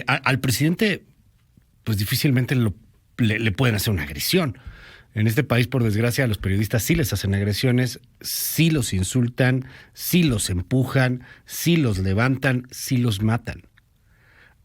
Al presidente, pues difícilmente le pueden hacer una agresión. En este país, por desgracia, a los periodistas sí les hacen agresiones, sí los insultan, sí los empujan, sí los levantan, sí los matan.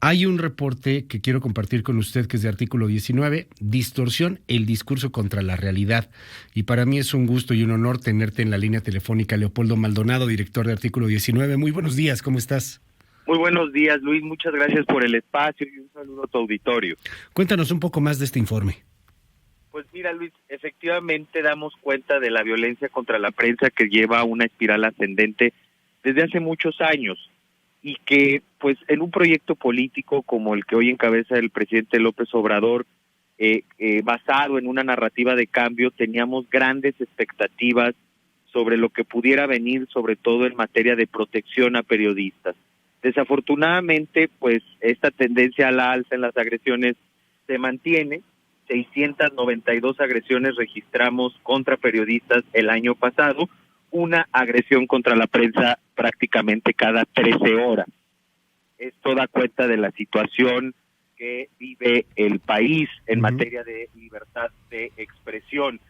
Hay un reporte que quiero compartir con usted que es de Artículo 19, Distorsión, el discurso contra la realidad. Y para mí es un gusto y un honor tenerte en la línea telefónica, Leopoldo Maldonado, director de Artículo 19. Muy buenos días, ¿cómo estás? Muy buenos días, Luis. Muchas gracias por el espacio y un saludo a tu auditorio. Cuéntanos un poco más de este informe. Pues mira, Luis, efectivamente damos cuenta de la violencia contra la prensa que lleva una espiral ascendente desde hace muchos años y que, pues, en un proyecto político como el que hoy encabeza el presidente López Obrador, basado en una narrativa de cambio, teníamos grandes expectativas sobre lo que pudiera venir, sobre todo en materia de protección a periodistas. Desafortunadamente, pues esta tendencia a la alza en las agresiones se mantiene. 692 agresiones registramos contra periodistas el año pasado, una agresión contra la prensa prácticamente cada 13 horas. Esto da cuenta de la situación que vive el país en materia de libertad de expresión.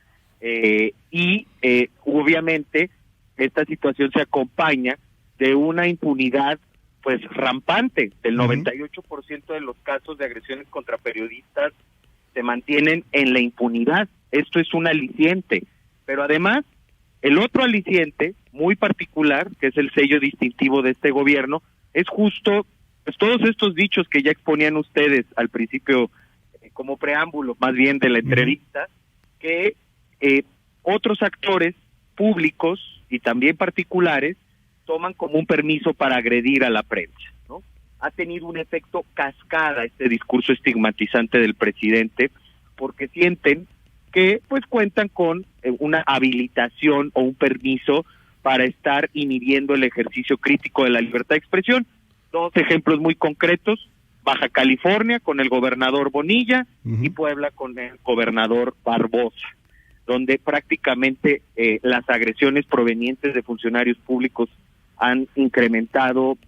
Obviamente esta situación se acompaña de una impunidad pues rampante. Del 98% de los casos de agresiones contra periodistas se mantienen en la impunidad. Esto es un aliciente, pero además el otro aliciente muy particular, que es el sello distintivo de este gobierno, es justo pues todos estos dichos que ya exponían ustedes al principio, como preámbulo más bien de la entrevista, que otros actores públicos y también particulares toman como un permiso para agredir a la prensa, ¿no? Ha tenido un efecto cascada este discurso estigmatizante del presidente, porque sienten que pues cuentan con una habilitación o un permiso para estar inhibiendo el ejercicio crítico de la libertad de expresión. Dos ejemplos muy concretos: Baja California con el gobernador Bonilla y Puebla con el gobernador Barbosa, donde prácticamente las agresiones provenientes de funcionarios públicos han incrementado.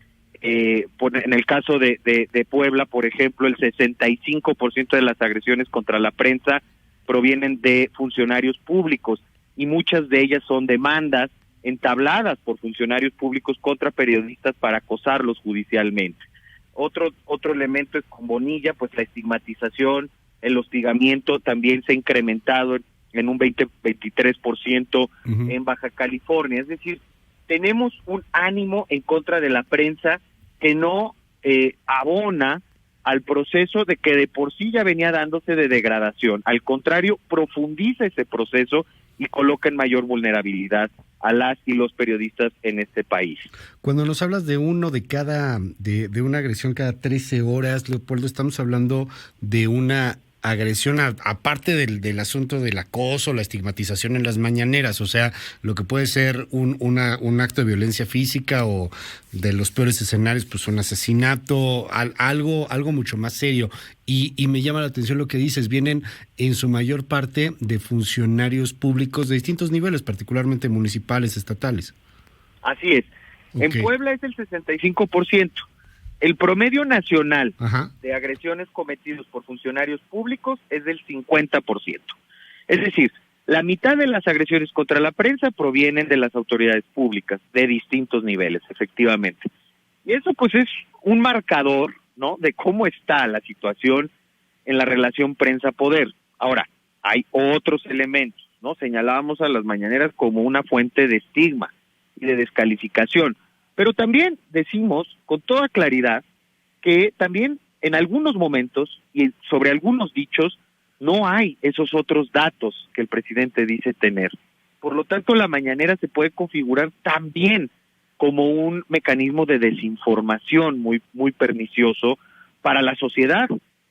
En el caso de Puebla, por ejemplo, el 65% de las agresiones contra la prensa provienen de funcionarios públicos y muchas de ellas son demandas entabladas por funcionarios públicos contra periodistas para acosarlos judicialmente. Otro elemento es con Bonilla, pues la estigmatización, el hostigamiento también se ha incrementado en un 23% en Baja California. Es decir, tenemos un ánimo en contra de la prensa que no abona al proceso de que de por sí ya venía dándose de degradación. Al contrario, profundiza ese proceso y coloca en mayor vulnerabilidad a las y los periodistas en este país. Cuando nos hablas de de una agresión cada 13 horas, Leopoldo, estamos hablando de una agresión aparte del asunto del acoso, la estigmatización en las mañaneras, o sea, lo que puede ser un acto de violencia física o de los peores escenarios, pues un asesinato, algo mucho más serio. Y me llama la atención lo que dices, vienen en su mayor parte de funcionarios públicos de distintos niveles, particularmente municipales, estatales. Así es. Okay. En Puebla es el 65%. El promedio nacional de agresiones cometidas por funcionarios públicos es del 50%. Es decir, la mitad de las agresiones contra la prensa provienen de las autoridades públicas, de distintos niveles, efectivamente. Y eso pues es un marcador, ¿no?, de cómo está la situación en la relación prensa-poder. Ahora, hay otros elementos, ¿no? Señalábamos a las mañaneras como una fuente de estigma y de descalificación. Pero también decimos con toda claridad que también en algunos momentos y sobre algunos dichos no hay esos otros datos que el presidente dice tener. Por lo tanto, la mañanera se puede configurar también como un mecanismo de desinformación muy pernicioso para la sociedad,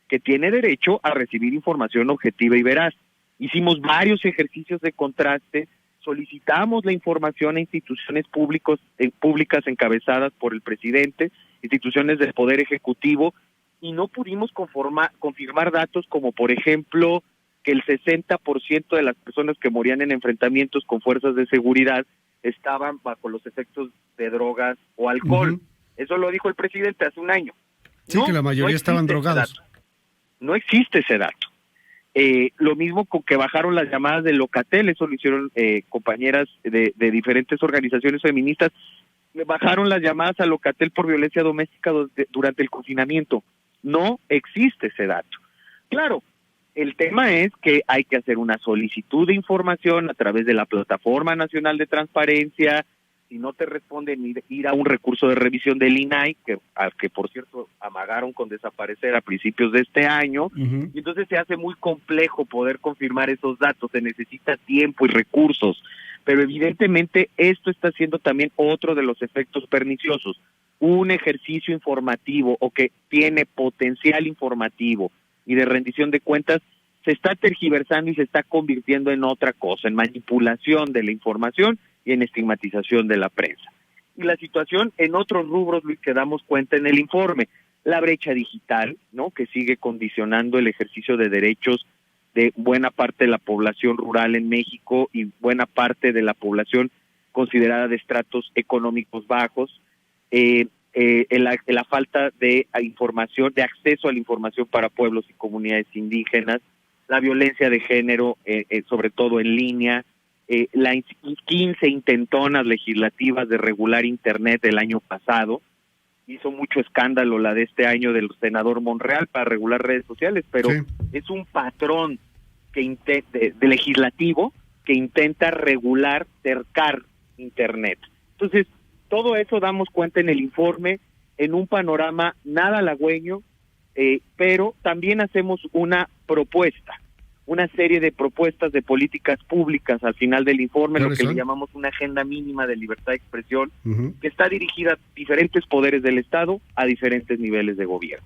que tiene derecho a recibir información objetiva y veraz. Hicimos varios ejercicios de contraste. Solicitamos la información a instituciones públicas encabezadas por el presidente, instituciones del Poder Ejecutivo, y no pudimos confirmar datos como, por ejemplo, que el 60% de las personas que morían en enfrentamientos con fuerzas de seguridad estaban bajo los efectos de drogas o alcohol. Eso lo dijo el presidente hace un año. Sí, que la mayoría estaban drogados. No existe ese dato. Lo mismo con que bajaron las llamadas de Locatel, eso lo hicieron compañeras de diferentes organizaciones feministas, bajaron las llamadas a Locatel por violencia doméstica durante el confinamiento. No existe ese dato. Claro, el tema es que hay que hacer una solicitud de información a través de la Plataforma Nacional de Transparencia. Si no te responden, ir a un recurso de revisión del INAI, al que por cierto amagaron con desaparecer a principios de este año, y entonces se hace muy complejo poder confirmar esos datos, se necesita tiempo y recursos, pero evidentemente esto está siendo también otro de los efectos perniciosos, un ejercicio informativo o que tiene potencial informativo y de rendición de cuentas, se está tergiversando y se está convirtiendo en otra cosa, en manipulación de la información y en estigmatización de la prensa. Y la situación en otros rubros, Luis, que damos cuenta en el informe, la brecha digital, ¿no?, que sigue condicionando el ejercicio de derechos de buena parte de la población rural en México y buena parte de la población considerada de estratos económicos bajos, la falta de información, de acceso a la información para pueblos y comunidades indígenas, la violencia de género, sobre todo en línea, las 15 intentonas legislativas de regular Internet del año pasado. Hizo mucho escándalo la de este año del senador Monreal para regular redes sociales, pero sí, es un patrón de legislativo que intenta regular, cercar Internet. Entonces, todo eso damos cuenta en el informe, en un panorama nada halagüeño, pero también hacemos una serie de propuestas de políticas públicas al final del informe, lo que le llamamos una agenda mínima de libertad de expresión, que está dirigida a diferentes poderes del Estado, a diferentes niveles de gobierno.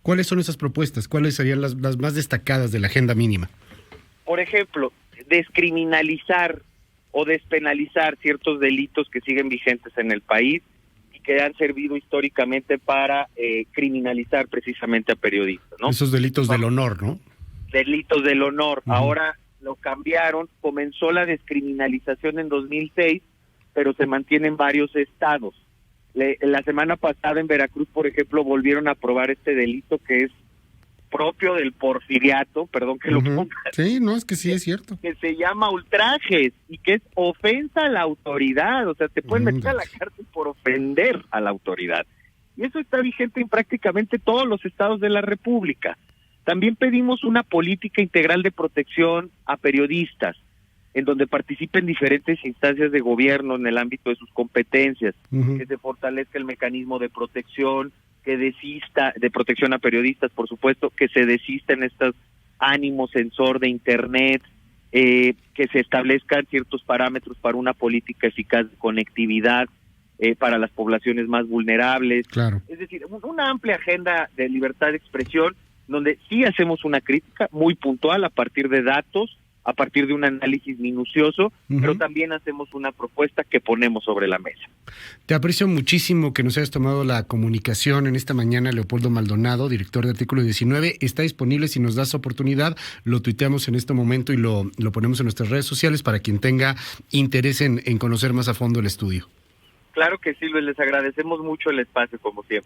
¿Cuáles son esas propuestas? ¿Cuáles serían las más destacadas de la agenda mínima? Por ejemplo, descriminalizar o despenalizar ciertos delitos que siguen vigentes en el país y que han servido históricamente para criminalizar precisamente a periodistas, ¿no? Esos delitos del honor, ¿no? Delitos del honor. Ahora lo cambiaron, comenzó la descriminalización en 2006, pero se mantiene en varios estados. La semana pasada en Veracruz, por ejemplo, volvieron a aprobar este delito que es propio del porfiriato, perdón que lo ponga. Sí, no, es que sí es cierto. Que se llama ultrajes y que es ofensa a la autoridad, o sea, te pueden meter a la cárcel por ofender a la autoridad. Y eso está vigente en prácticamente todos los estados de la República. También pedimos una política integral de protección a periodistas, en donde participen diferentes instancias de gobierno en el ámbito de sus competencias, que se fortalezca el mecanismo de protección, que desista, de protección a periodistas, por supuesto, que se desisten estos ánimos sensor de Internet, que se establezcan ciertos parámetros para una política eficaz de conectividad para las poblaciones más vulnerables. Claro. Es decir, una amplia agenda de libertad de expresión, donde sí hacemos una crítica muy puntual a partir de datos, a partir de un análisis minucioso, pero también hacemos una propuesta que ponemos sobre la mesa. Te aprecio muchísimo que nos hayas tomado la comunicación en esta mañana. Leopoldo Maldonado, director de Artículo 19, está disponible si nos das oportunidad, lo tuiteamos en este momento y lo ponemos en nuestras redes sociales para quien tenga interés en conocer más a fondo el estudio. Claro que sí, Luis, les agradecemos mucho el espacio, como siempre.